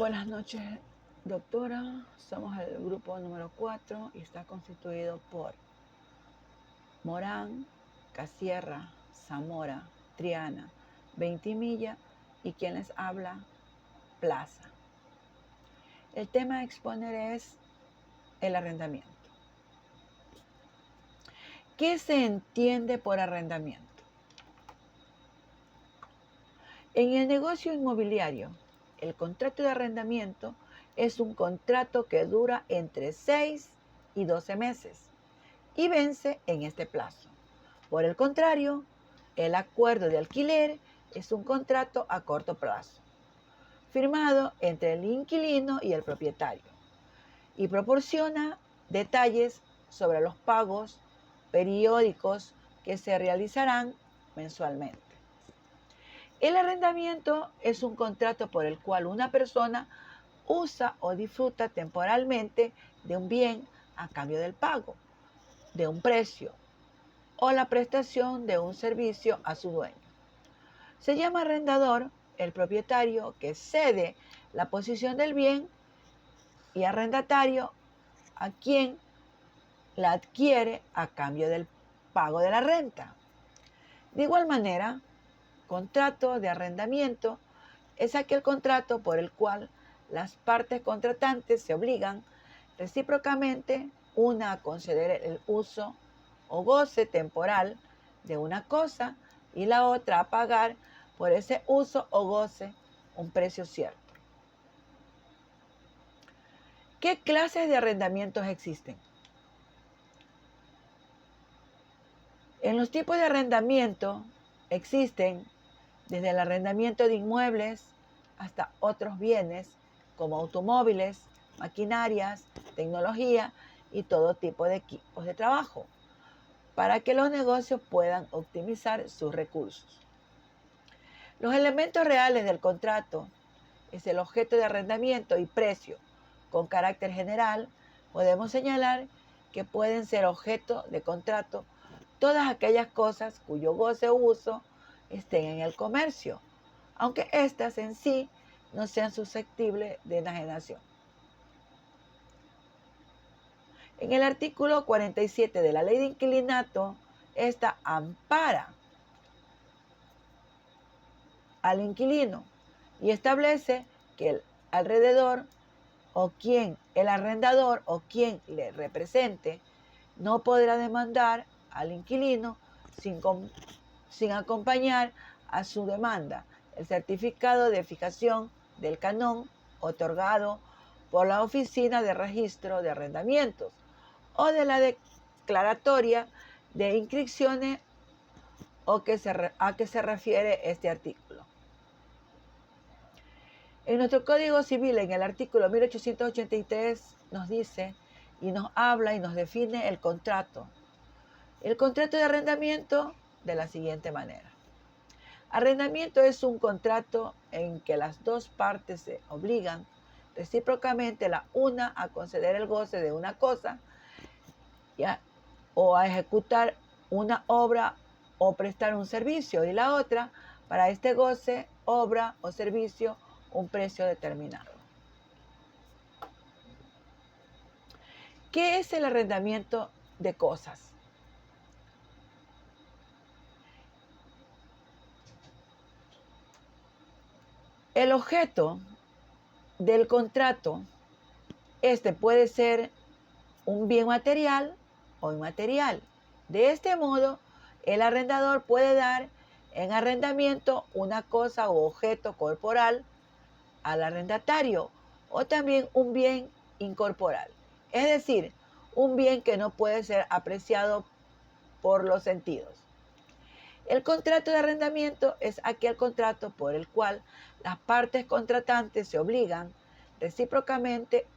Buenas noches, doctora. Somos el grupo número 4 y está constituido por Morán, Casierra, Zamora, Triana, Ventimilla y quien les habla, Plaza. El tema a exponer es el arrendamiento. ¿Qué se entiende por arrendamiento? En el negocio inmobiliario, el contrato de arrendamiento es un contrato que dura entre 6 y 12 meses y vence en este plazo. Por el contrario, el acuerdo de alquiler es un contrato a corto plazo, firmado entre el inquilino y el propietario, y proporciona detalles sobre los pagos periódicos que se realizarán mensualmente. El arrendamiento es un contrato por el cual una persona usa o disfruta temporalmente de un bien a cambio del pago de un precio o la prestación de un servicio a su dueño. Se llama arrendador el propietario que cede la posición del bien y arrendatario a quien la adquiere a cambio del pago de la renta. De igual manera, contrato de arrendamiento es aquel contrato por el cual las partes contratantes se obligan recíprocamente una a conceder el uso o goce temporal de una cosa y la otra a pagar por ese uso o goce un precio cierto. ¿Qué clases de arrendamientos existen? En los tipos de arrendamiento existen desde el arrendamiento de inmuebles hasta otros bienes como automóviles, maquinarias, tecnología y todo tipo de equipos de trabajo, para que los negocios puedan optimizar sus recursos. Los elementos reales del contrato es el objeto de arrendamiento y precio. Con carácter general, podemos señalar que pueden ser objeto de contrato todas aquellas cosas cuyo goce o uso estén en el comercio, aunque éstas en sí no sean susceptibles de enajenación. En el artículo 47 de la Ley de Inquilinato, esta ampara al inquilino y establece que el arrendador o quien le represente no podrá demandar al inquilino sin acompañar a su demanda el certificado de fijación del canon otorgado por la Oficina de Registro de Arrendamientos o de la declaratoria de inscripciones a que se refiere este artículo. En nuestro Código Civil, en el artículo 1883, nos dice y nos habla y nos define el contrato. El contrato de arrendamiento de la siguiente manera. Arrendamiento es un contrato en que las dos partes se obligan recíprocamente la una a conceder el goce de una cosa o a ejecutar una obra o prestar un servicio y la otra para este goce, obra o servicio un precio determinado. ¿Qué es el arrendamiento de cosas? El objeto del contrato, puede ser un bien material o inmaterial. De este modo, el arrendador puede dar en arrendamiento una cosa o objeto corporal al arrendatario o también un bien incorporal, es decir, un bien que no puede ser apreciado por los sentidos. El contrato de arrendamiento es aquel contrato por el cual las partes contratantes se obligan recíprocamente,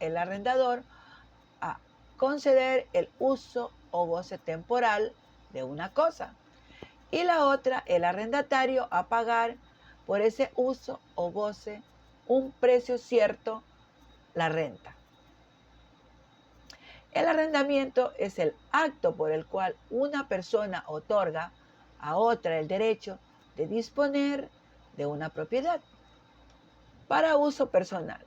el arrendador, a conceder el uso o goce temporal de una cosa y la otra, el arrendatario, a pagar por ese uso o goce un precio cierto, la renta. El arrendamiento es el acto por el cual una persona otorga a otra el derecho de disponer de una propiedad. para uso personal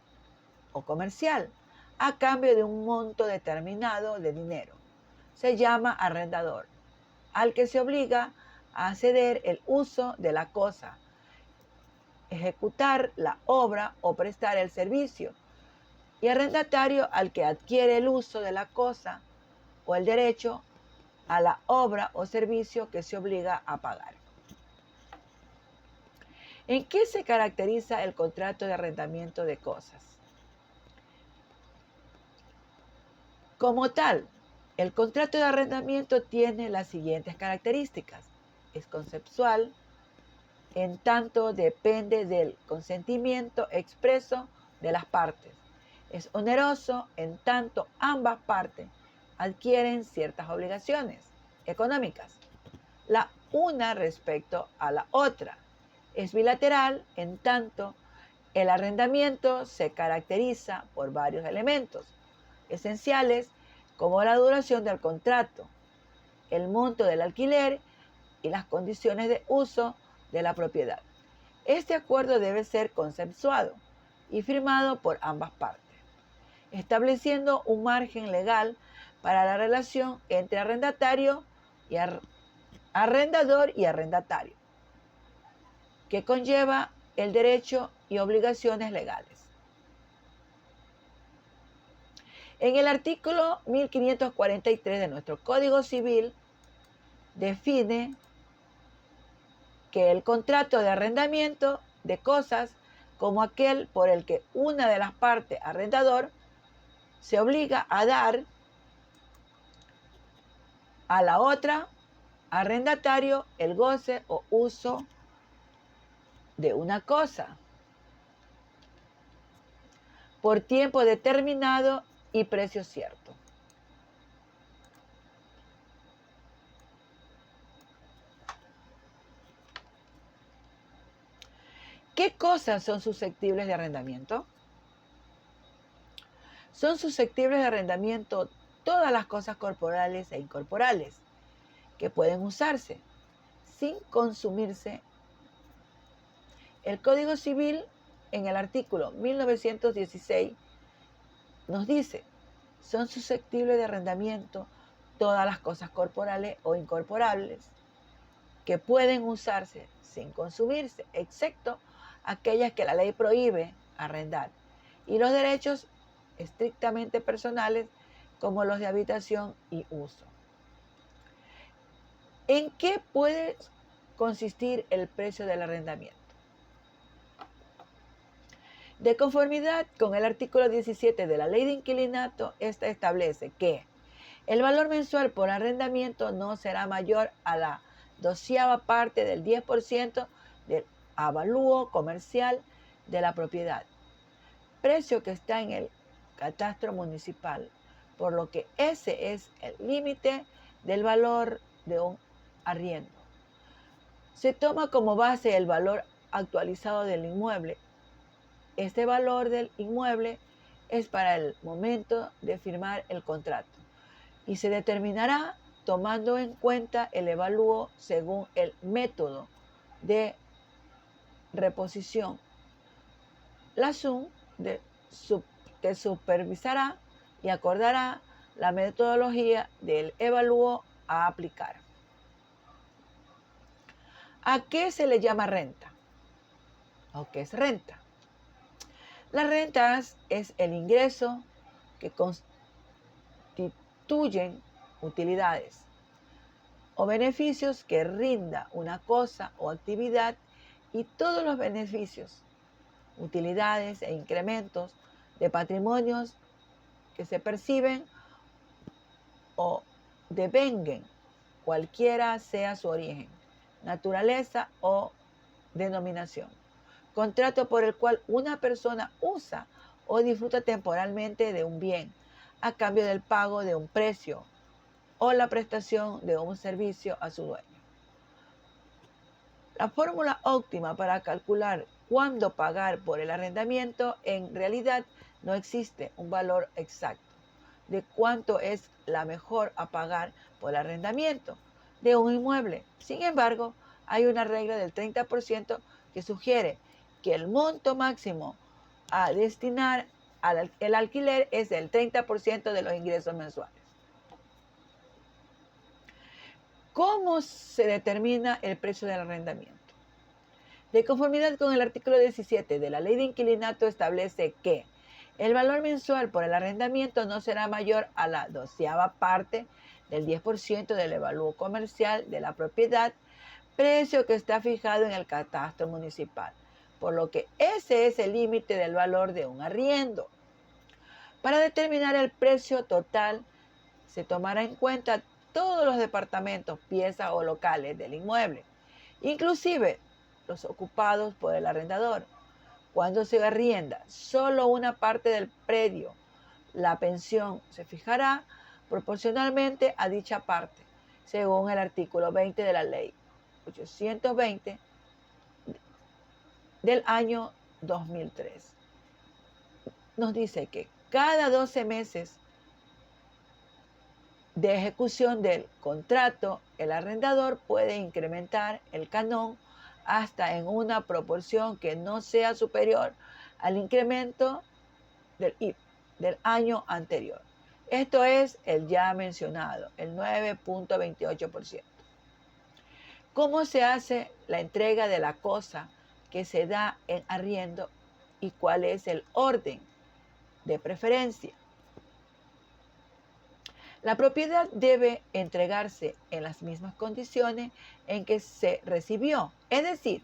o comercial a cambio de un monto determinado de dinero. Se llama arrendador, al que se obliga a ceder el uso de la cosa, ejecutar la obra o prestar el servicio, y arrendatario al que adquiere el uso de la cosa o el derecho a la obra o servicio que se obliga a pagar. ¿En qué se caracteriza el contrato de arrendamiento de cosas? Como tal, el contrato de arrendamiento tiene las siguientes características. Es conceptual, en tanto depende del consentimiento expreso de las partes. Es oneroso, en tanto ambas partes adquieren ciertas obligaciones económicas, la una respecto a la otra. Es bilateral, en tanto el arrendamiento se caracteriza por varios elementos esenciales como la duración del contrato, el monto del alquiler y las condiciones de uso de la propiedad. Este acuerdo debe ser consensuado y firmado por ambas partes, estableciendo un margen legal para la relación entre arrendatario y arrendador y arrendatario, que conlleva el derecho y obligaciones legales. En el artículo 1543 de nuestro Código Civil define que el contrato de arrendamiento de cosas como aquel por el que una de las partes arrendador se obliga a dar a la otra arrendatario el goce o uso de una cosa por tiempo determinado y precio cierto. ¿Qué cosas son susceptibles de arrendamiento? Son susceptibles de arrendamiento todas las cosas corporales e incorporales que pueden usarse sin consumirse. El Código Civil, en el artículo 1916, nos dice: son susceptibles de arrendamiento todas las cosas corporales o incorporables que pueden usarse sin consumirse, excepto aquellas que la ley prohíbe arrendar, y los derechos estrictamente personales como los de habitación y uso. ¿En qué puede consistir el precio del arrendamiento? De conformidad con el artículo 17 de la Ley de Inquilinato, esta establece que el valor mensual por arrendamiento no será mayor a la 12ª parte del 10% del avalúo comercial de la propiedad, precio que está en el catastro municipal, por lo que ese es el límite del valor de un arriendo. Se toma como base el valor actualizado del inmueble. Este valor del inmueble es para el momento de firmar el contrato y se determinará tomando en cuenta el avalúo según el método de reposición. La SUN te supervisará y acordará la metodología del avalúo a aplicar. ¿A qué se le llama renta? ¿O qué es renta? Las rentas es el ingreso que constituyen utilidades o beneficios que rinda una cosa o actividad, y todos los beneficios, utilidades e incrementos de patrimonios que se perciben o devenguen, cualquiera sea su origen, naturaleza o denominación. Contrato por el cual una persona usa o disfruta temporalmente de un bien a cambio del pago de un precio o la prestación de un servicio a su dueño. La fórmula óptima para calcular cuándo pagar por el arrendamiento, en realidad no existe un valor exacto de cuánto es la mejor a pagar por el arrendamiento de un inmueble. Sin embargo, hay una regla del 30% que sugiere que el monto máximo a destinar el alquiler es del 30% de los ingresos mensuales. ¿Cómo se determina el precio del arrendamiento? De conformidad con el artículo 17 de la Ley de Inquilinato establece que el valor mensual por el arrendamiento no será mayor a la 12ª parte del 10% del avalúo comercial de la propiedad, precio que está fijado en el catastro municipal, por lo que ese es el límite del valor de un arriendo. Para determinar el precio total, se tomará en cuenta todos los departamentos, piezas o locales del inmueble, inclusive los ocupados por el arrendador. Cuando se arrienda solo una parte del predio, la pensión se fijará proporcionalmente a dicha parte, según el artículo 20 de la Ley 820 del año 2003. Nos dice que cada 12 meses de ejecución del contrato, el arrendador puede incrementar el canon hasta en una proporción que no sea superior al incremento del IP del año anterior. Esto es el ya mencionado, el 9.28%. ¿Cómo se hace la entrega de la cosa que se da en arriendo y cuál es el orden de preferencia? La propiedad debe entregarse en las mismas condiciones en que se recibió, es decir,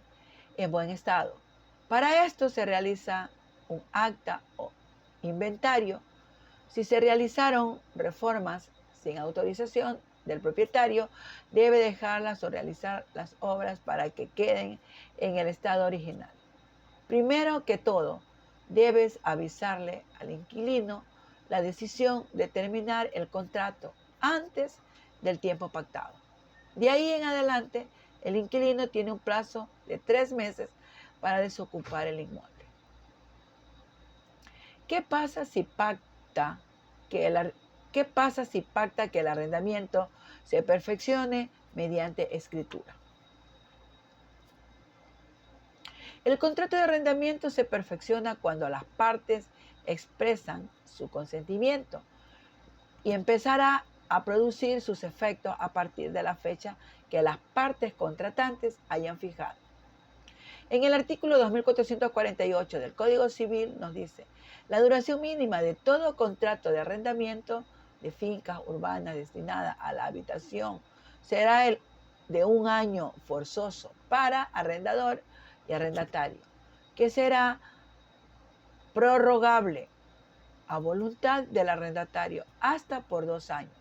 en buen estado. Para esto se realiza un acta o inventario. Si se realizaron reformas sin autorización del propietario, debe dejarlas o realizar las obras para que queden en el estado original. Primero que todo, debes avisarle al inquilino la decisión de terminar el contrato antes del tiempo pactado. De ahí en adelante, el inquilino tiene un plazo de 3 meses para desocupar el inmueble. ¿Qué pasa si pacta que el arrendamiento se perfeccione mediante escritura? El contrato de arrendamiento se perfecciona cuando las partes expresan su consentimiento y empezará a producir sus efectos a partir de la fecha que las partes contratantes hayan fijado. En el artículo 2448 del Código Civil nos dice: la duración mínima de todo contrato de arrendamiento de fincas urbanas destinada a la habitación será el de 1 año forzoso para arrendador y arrendatario, que será prorrogable a voluntad del arrendatario hasta por 2 años,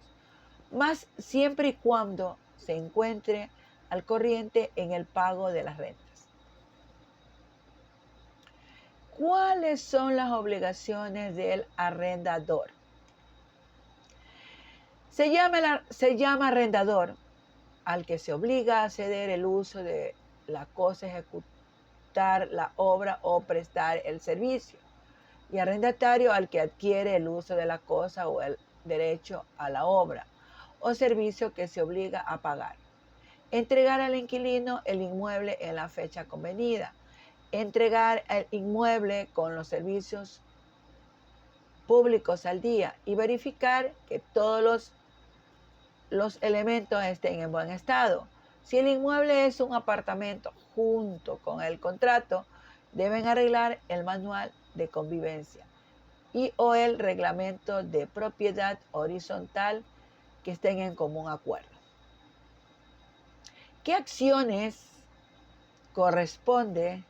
más siempre y cuando se encuentre al corriente en el pago de las rentas. ¿Cuáles son las obligaciones del arrendador? Se llama arrendador al que se obliga a ceder el uso de la cosa, ejecutar la obra o prestar el servicio, y arrendatario al que adquiere el uso de la cosa o el derecho a la obra o servicio que se obliga a pagar. Entregar al inquilino el inmueble en la fecha convenida. Entregar el inmueble con los servicios públicos al día y verificar que todos los elementos estén en buen estado. Si el inmueble es un apartamento, junto con el contrato, deben arreglar el manual de convivencia y o el reglamento de propiedad horizontal que estén en común acuerdo. ¿Qué acciones corresponde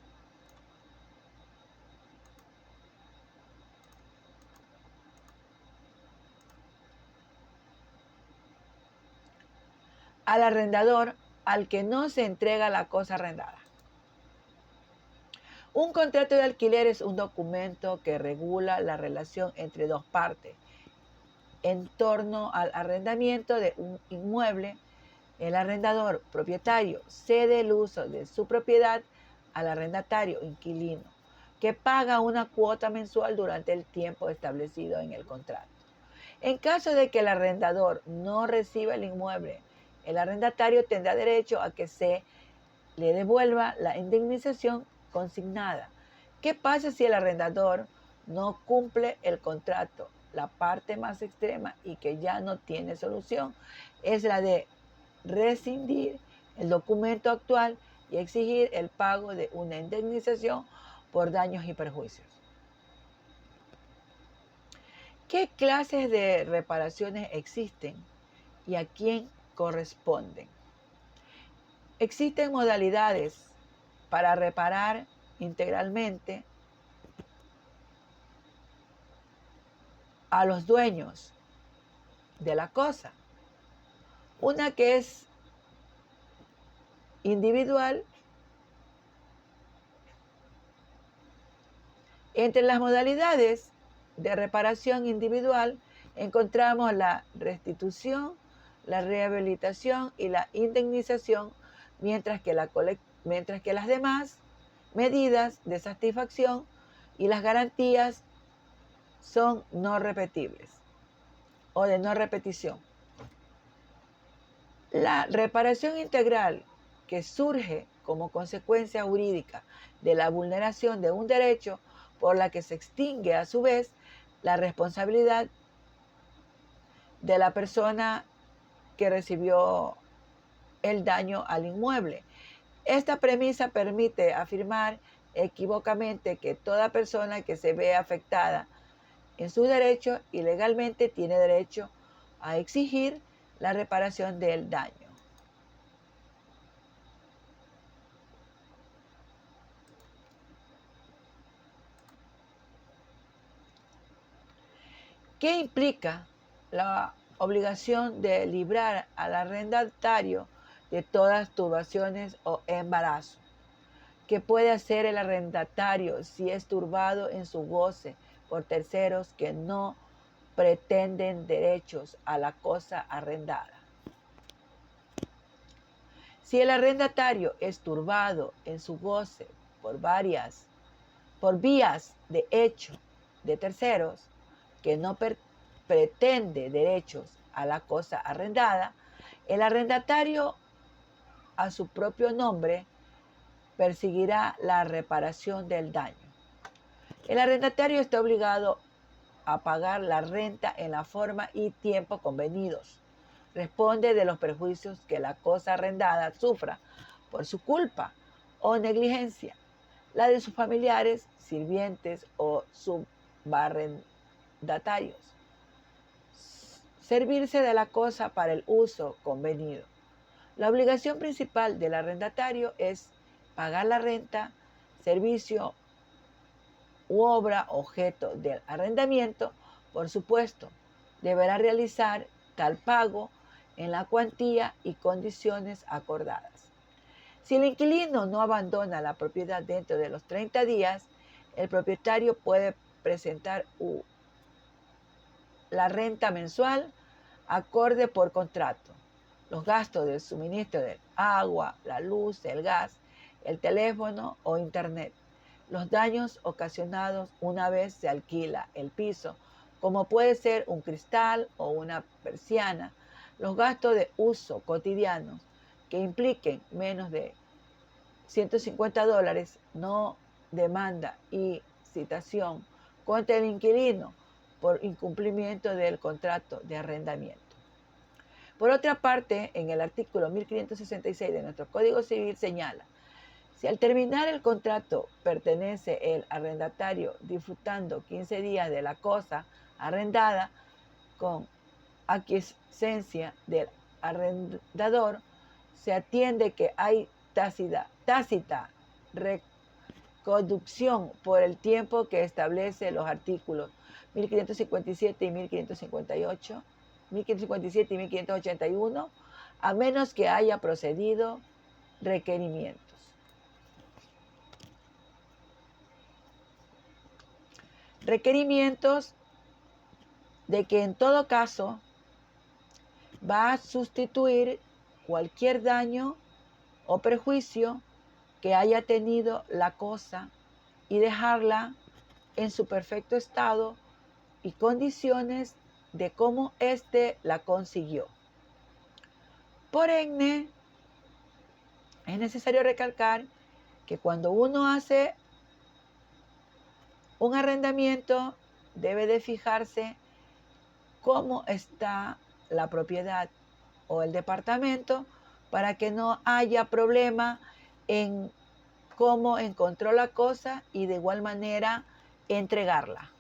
al arrendador al que no se entrega la cosa arrendada? Un contrato de alquiler es un documento que regula la relación entre dos partes en torno al arrendamiento de un inmueble. El arrendador propietario cede el uso de su propiedad al arrendatario inquilino, que paga una cuota mensual durante el tiempo establecido en el contrato. En caso de que el arrendador no reciba el inmueble, el arrendatario tendrá derecho a que se le devuelva la indemnización consignada, ¿Qué pasa si el arrendador no cumple el contrato? La parte más extrema y que ya no tiene solución es la de rescindir el documento actual y exigir el pago de una indemnización por daños y perjuicios. ¿Qué clases de reparaciones existen y a quién corresponden? Existen modalidades para reparar integralmente a los dueños de la cosa. Una que es individual. Entre las modalidades de reparación individual encontramos la restitución, la rehabilitación y la indemnización, mientras que las demás medidas de satisfacción y las garantías son no repetibles o de no repetición. La reparación integral, que surge como consecuencia jurídica de la vulneración de un derecho por la que se extingue a su vez la responsabilidad de la persona que recibió el daño al inmueble. Esta premisa permite afirmar equívocamente que toda persona que se ve afectada en sus derechos y legalmente tiene derecho a exigir la reparación del daño. ¿Qué implica la obligación de librar al arrendatario de todas turbaciones o embarazo? ¿Qué puede hacer el arrendatario si es turbado en su goce por terceros que no pretenden derechos a la cosa arrendada? Si el arrendatario es turbado en su goce por vías de hecho de terceros que no pretende derechos a la cosa arrendada, el arrendatario, a su propio nombre, perseguirá la reparación del daño. El arrendatario está obligado a pagar la renta en la forma y tiempo convenidos. Responde de los perjuicios que la cosa arrendada sufra por su culpa o negligencia, la de sus familiares, sirvientes o subarrendatarios. Servirse de la cosa para el uso convenido. La obligación principal del arrendatario es pagar la renta, servicio u obra objeto del arrendamiento. Por supuesto, deberá realizar tal pago en la cuantía y condiciones acordadas. Si el inquilino no abandona la propiedad dentro de los 30 días, el propietario puede presentar la renta mensual acorde por contrato, los gastos del suministro del agua, la luz, el gas, el teléfono o internet, los daños ocasionados una vez se alquila el piso, como puede ser un cristal o una persiana, los gastos de uso cotidianos que impliquen menos de $150, no demanda y citación contra el inquilino por incumplimiento del contrato de arrendamiento. Por otra parte, en el artículo 1566 de nuestro Código Civil señala: si al terminar el contrato pertenece el arrendatario disfrutando 15 días de la cosa arrendada con aquiescencia del arrendador, se atiende que hay tácita reconducción por el tiempo que establece los artículos 1557 y 1558, 1557 y 1581, a menos que haya procedido requerimientos. Requerimientos de que en todo caso va a sustituir cualquier daño o perjuicio que haya tenido la cosa y dejarla en su perfecto estado y condiciones de cómo éste la consiguió. Por ende, es necesario recalcar que cuando uno hace Un arrendamiento debe de fijarse cómo está la propiedad o el departamento para que no haya problema en cómo encontró la cosa y de igual manera entregarla.